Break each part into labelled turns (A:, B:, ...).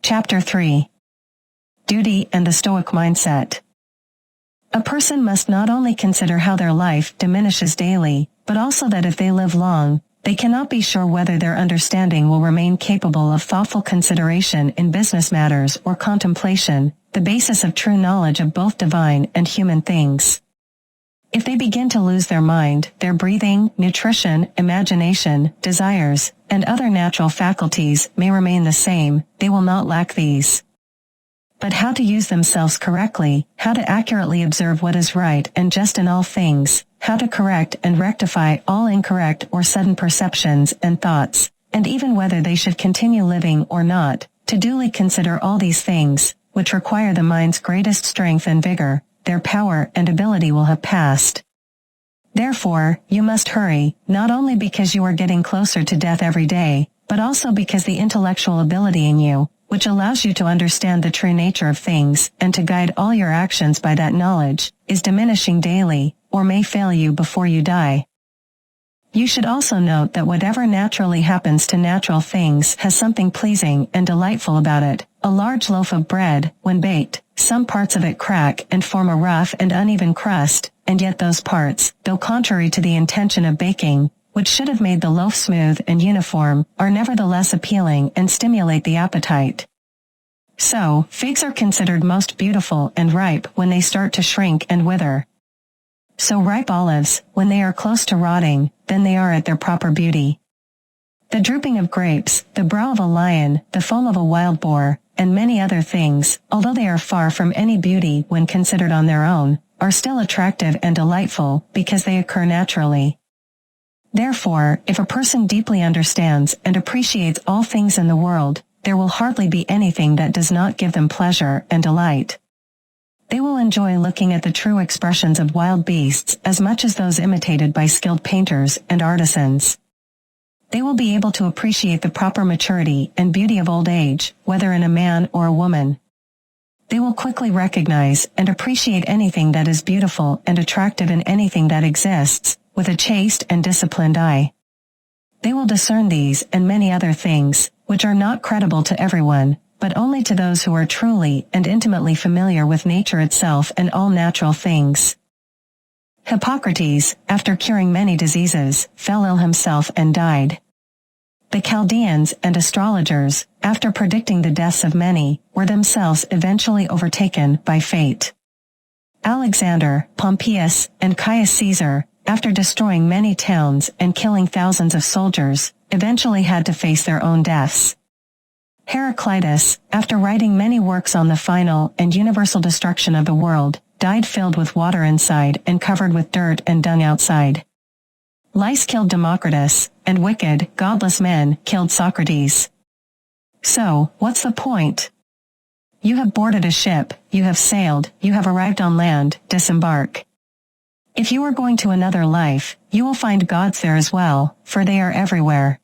A: Chapter 3. Duty and the Stoic Mindset. A person must not only consider how their life diminishes daily, but also that if they live long, they cannot be sure whether their understanding will remain capable of thoughtful consideration in business matters or contemplation, the basis of true knowledge of both divine and human things. If they begin to lose their mind, their breathing, nutrition, imagination, desires, and other natural faculties may remain the same, they will not lack these. But how to use themselves correctly, how to accurately observe what is right and just in all things, how to correct and rectify all incorrect or sudden perceptions and thoughts, and even whether they should continue living or not, to duly consider all these things, which require the mind's greatest strength and vigor, their power and ability will have passed. Therefore, you must hurry, not only because you are getting closer to death every day, but also because the intellectual ability in you, which allows you to understand the true nature of things and to guide all your actions by that knowledge, is diminishing daily, or may fail you before you die. You should also note that whatever naturally happens to natural things has something pleasing and delightful about it. A large loaf of bread, when baked, some parts of it crack and form a rough and uneven crust, and yet those parts, though contrary to the intention of baking, which should have made the loaf smooth and uniform, are nevertheless appealing and stimulate the appetite. So, figs are considered most beautiful and ripe when they start to shrink and wither. So ripe olives, when they are close to rotting, then they are at their proper beauty. The drooping of grapes, the brow of a lion, the foam of a wild boar, and many other things, although they are far from any beauty when considered on their own, are still attractive and delightful because they occur naturally. Therefore, if a person deeply understands and appreciates all things in the world, there will hardly be anything that does not give them pleasure and delight. They will enjoy looking at the true expressions of wild beasts as much as those imitated by skilled painters and artisans. They will be able to appreciate the proper maturity and beauty of old age, whether in a man or a woman. They will quickly recognize and appreciate anything that is beautiful and attractive in anything that exists, with a chaste and disciplined eye. They will discern these and many other things, which are not credible to everyone, but only to those who are truly and intimately familiar with nature itself and all natural things. Hippocrates, after curing many diseases, fell ill himself and died. The Chaldeans and astrologers, after predicting the deaths of many, were themselves eventually overtaken by fate. Alexander, Pompeius, and Caius Caesar, after destroying many towns and killing thousands of soldiers, eventually had to face their own deaths. Heraclitus, after writing many works on the final and universal destruction of the world, died filled with water inside and covered with dirt and dung outside. Lice killed Democritus, and wicked, godless men killed Socrates. So, what's the point? You have boarded a ship, you have sailed, you have arrived on land, disembark. If you are going to another life, you will find gods there as well, for they are everywhere.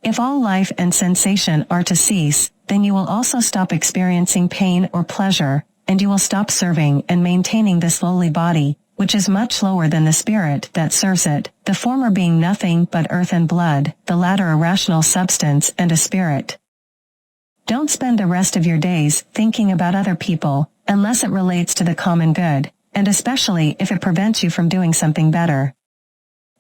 A: If all life and sensation are to cease, then you will also stop experiencing pain or pleasure, and you will stop serving and maintaining this lowly body, which is much lower than the spirit that serves it, the former being nothing but earth and blood, the latter a rational substance and a spirit. Don't spend the rest of your days thinking about other people, unless it relates to the common good, and especially if it prevents you from doing something better.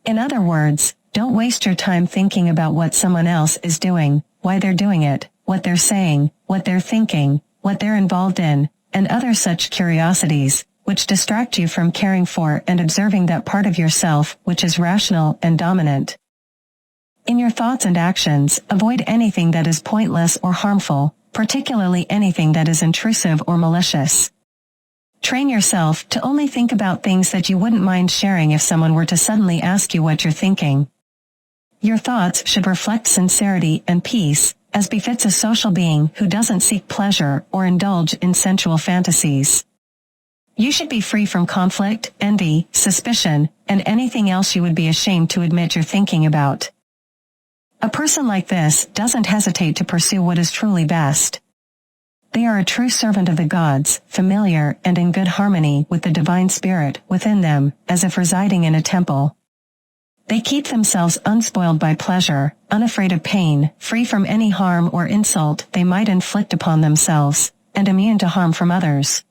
A: In other words, don't waste your time thinking about what someone else is doing, why they're doing it, what they're saying, what they're thinking, what they're involved in, and other such curiosities, which distract you from caring for and observing that part of yourself which is rational and dominant. In your thoughts and actions, avoid anything that is pointless or harmful, particularly anything that is intrusive or malicious. Train yourself to only think about things that you wouldn't mind sharing if someone were to suddenly ask you what you're thinking. Your thoughts should reflect sincerity and peace, as befits a social being who doesn't seek pleasure or indulge in sensual fantasies. You should be free from conflict, envy, suspicion, and anything else you would be ashamed to admit you're thinking about. A person like this doesn't hesitate to pursue what is truly best. They are a true servant of the gods, familiar and in good harmony with the divine spirit within them, as if residing in a temple. They keep themselves unspoiled by pleasure, unafraid of pain, free from any harm or insult they might inflict upon themselves, and immune to harm from others.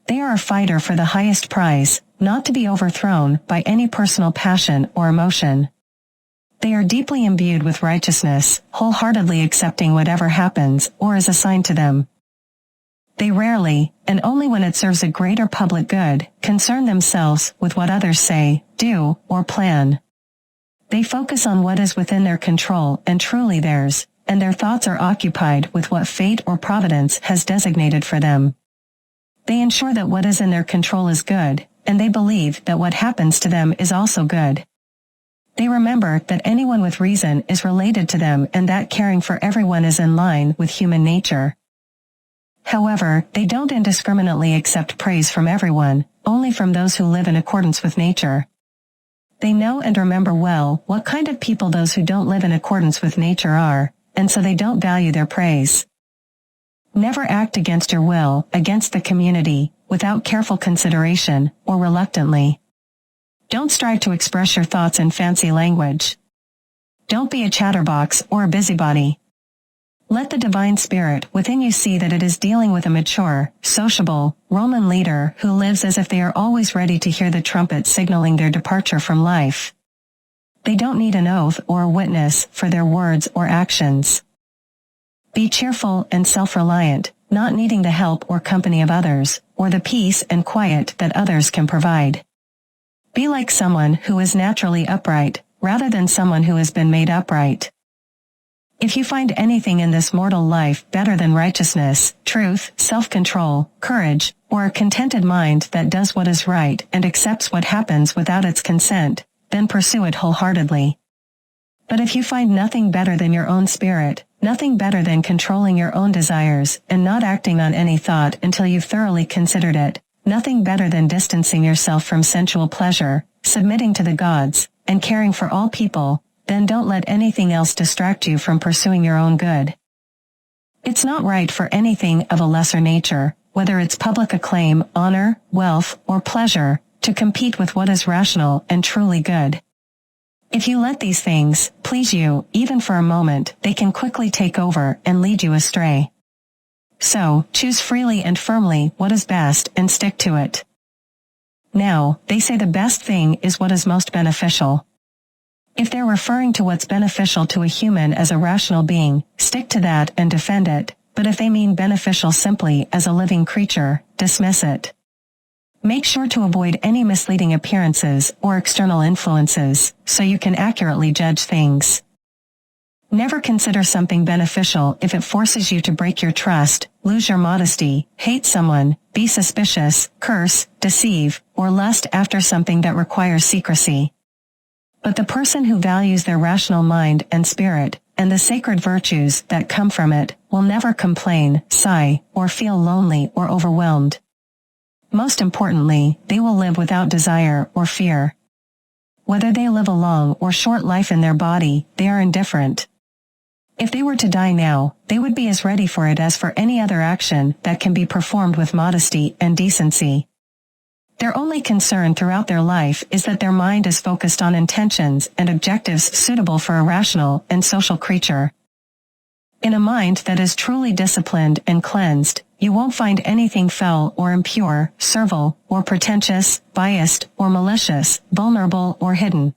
A: They are a fighter for the highest prize, not to be overthrown by any personal passion or emotion. They are deeply imbued with righteousness, wholeheartedly accepting whatever happens or is assigned to them. They rarely, and only when it serves a greater public good, concern themselves with what others say, do, or plan. They focus on what is within their control and truly theirs, and their thoughts are occupied with what fate or providence has designated for them. They ensure that what is in their control is good, and they believe that what happens to them is also good. They remember that anyone with reason is related to them and that caring for everyone is in line with human nature. However, they don't indiscriminately accept praise from everyone, only from those who live in accordance with nature. They know and remember well what kind of people those who don't live in accordance with nature are, and so they don't value their praise. Never act against your will, against the community, without careful consideration, or reluctantly. Don't strive to express your thoughts in fancy language. Don't be a chatterbox or a busybody. Let the divine spirit within you see that it is dealing with a mature, sociable, Roman leader who lives as if they are always ready to hear the trumpet signaling their departure from life. They don't need an oath or a witness for their words or actions. Be cheerful and self-reliant, not needing the help or company of others, or the peace and quiet that others can provide. Be like someone who is naturally upright, rather than someone who has been made upright. If you find anything in this mortal life better than righteousness, truth, self-control, courage, or a contented mind that does what is right and accepts what happens without its consent, then pursue it wholeheartedly. But if you find nothing better than your own spirit, nothing better than controlling your own desires and not acting on any thought until you've thoroughly considered it, nothing better than distancing yourself from sensual pleasure, submitting to the gods, and caring for all people, then don't let anything else distract you from pursuing your own good. It's not right for anything of a lesser nature, whether it's public acclaim, honor, wealth, or pleasure, to compete with what is rational and truly good. If you let these things please you, even for a moment, they can quickly take over and lead you astray. So, choose freely and firmly what is best and stick to it. Now, they say the best thing is what is most beneficial. If they're referring to what's beneficial to a human as a rational being, stick to that and defend it, but if they mean beneficial simply as a living creature, dismiss it. Make sure to avoid any misleading appearances or external influences, so you can accurately judge things. Never consider something beneficial if it forces you to break your trust, lose your modesty, hate someone, be suspicious, curse, deceive, or lust after something that requires secrecy. But the person who values their rational mind and spirit, and the sacred virtues that come from it, will never complain, sigh, or feel lonely or overwhelmed. Most importantly, they will live without desire or fear. Whether they live a long or short life in their body, they are indifferent. If they were to die now, they would be as ready for it as for any other action that can be performed with modesty and decency. Their only concern throughout their life is that their mind is focused on intentions and objectives suitable for a rational and social creature. In a mind that is truly disciplined and cleansed, you won't find anything foul or impure, servile or pretentious, biased or malicious, vulnerable or hidden.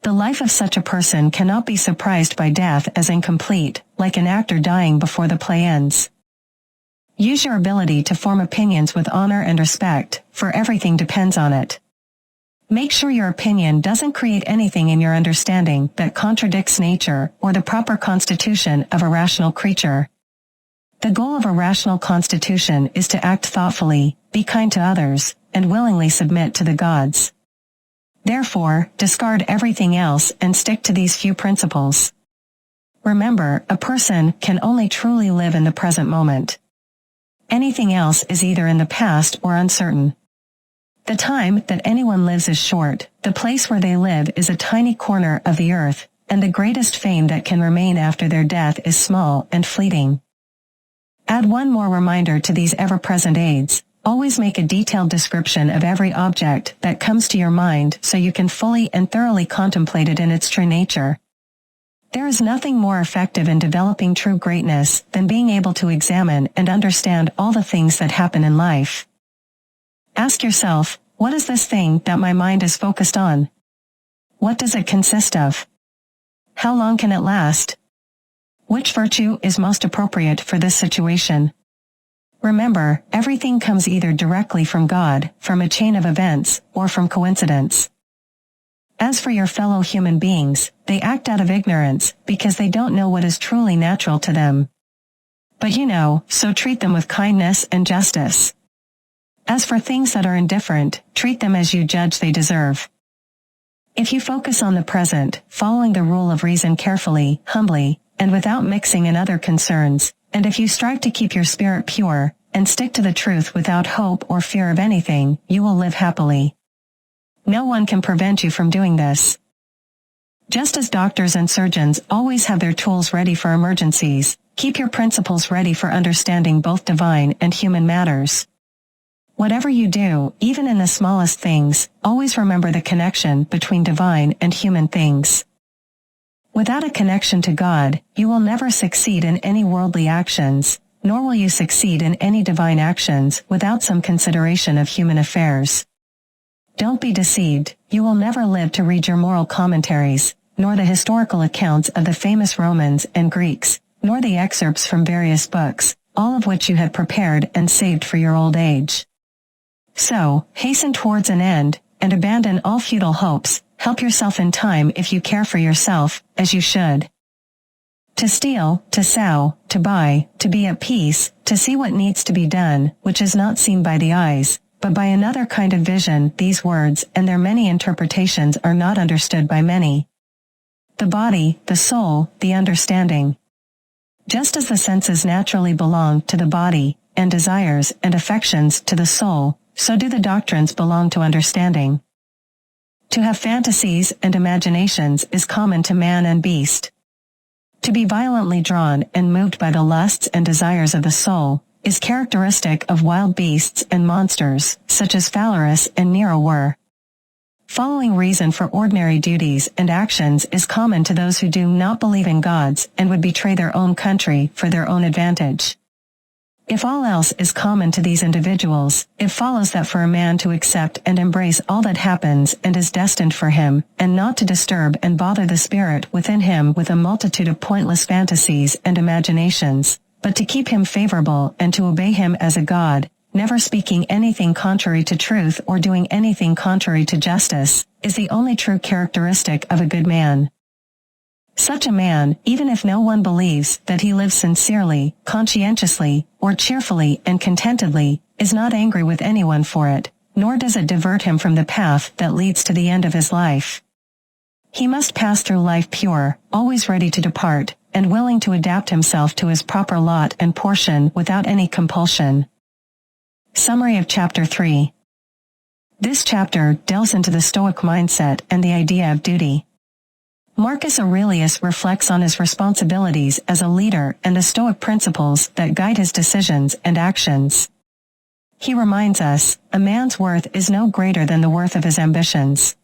A: The life of such a person cannot be surprised by death as incomplete, like an actor dying before the play ends. Use your ability to form opinions with honor and respect, for everything depends on it. Make sure your opinion doesn't create anything in your understanding that contradicts nature or the proper constitution of a rational creature. The goal of a rational constitution is to act thoughtfully, be kind to others, and willingly submit to the gods. Therefore, discard everything else and stick to these few principles. Remember, a person can only truly live in the present moment. Anything else is either in the past or uncertain. The time that anyone lives is short, the place where they live is a tiny corner of the earth, and the greatest fame that can remain after their death is small and fleeting. Add one more reminder to these ever-present aids. Always make a detailed description of every object that comes to your mind so you can fully and thoroughly contemplate it in its true nature. There is nothing more effective in developing true greatness than being able to examine and understand all the things that happen in life. Ask yourself, what is this thing that my mind is focused on? What does it consist of? How long can it last? Which virtue is most appropriate for this situation? Remember, everything comes either directly from God, from a chain of events, or from coincidence. As for your fellow human beings, they act out of ignorance, because they don't know what is truly natural to them. But you know, so treat them with kindness and justice. As for things that are indifferent, treat them as you judge they deserve. If you focus on the present, following the rule of reason carefully, humbly, and without mixing in other concerns, and if you strive to keep your spirit pure, and stick to the truth without hope or fear of anything, you will live happily. No one can prevent you from doing this. Just as doctors and surgeons always have their tools ready for emergencies, keep your principles ready for understanding both divine and human matters. Whatever you do, even in the smallest things, always remember the connection between divine and human things. Without a connection to God, you will never succeed in any worldly actions, nor will you succeed in any divine actions without some consideration of human affairs. Don't be deceived, you will never live to read your moral commentaries, nor the historical accounts of the famous Romans and Greeks, nor the excerpts from various books, all of which you had prepared and saved for your old age. So, hasten towards an end, and abandon all futile hopes. Help yourself in time if you care for yourself, as you should. To steal, to sow, to buy, to be at peace, to see what needs to be done, which is not seen by the eyes, but by another kind of vision, these words and their many interpretations are not understood by many. The body, the soul, the understanding. Just as the senses naturally belong to the body, and desires and affections to the soul, so do the doctrines belong to understanding. To have fantasies and imaginations is common to man and beast. To be violently drawn and moved by the lusts and desires of the soul is characteristic of wild beasts and monsters, such as Phalaris and Nero were. Following reason for ordinary duties and actions is common to those who do not believe in gods and would betray their own country for their own advantage. If all else is common to these individuals, it follows that for a man to accept and embrace all that happens and is destined for him, and not to disturb and bother the spirit within him with a multitude of pointless fantasies and imaginations, but to keep him favorable and to obey him as a god, never speaking anything contrary to truth or doing anything contrary to justice, is the only true characteristic of a good man. Such a man, even if no one believes that he lives sincerely, conscientiously, or cheerfully and contentedly, is not angry with anyone for it, nor does it divert him from the path that leads to the end of his life. He must pass through life pure, always ready to depart, and willing to adapt himself to his proper lot and portion without any compulsion. Summary of Chapter 3. This chapter delves into the Stoic mindset and the idea of duty. Marcus Aurelius reflects on his responsibilities as a leader and the Stoic principles that guide his decisions and actions. He reminds us, a man's worth is no greater than the worth of his ambitions.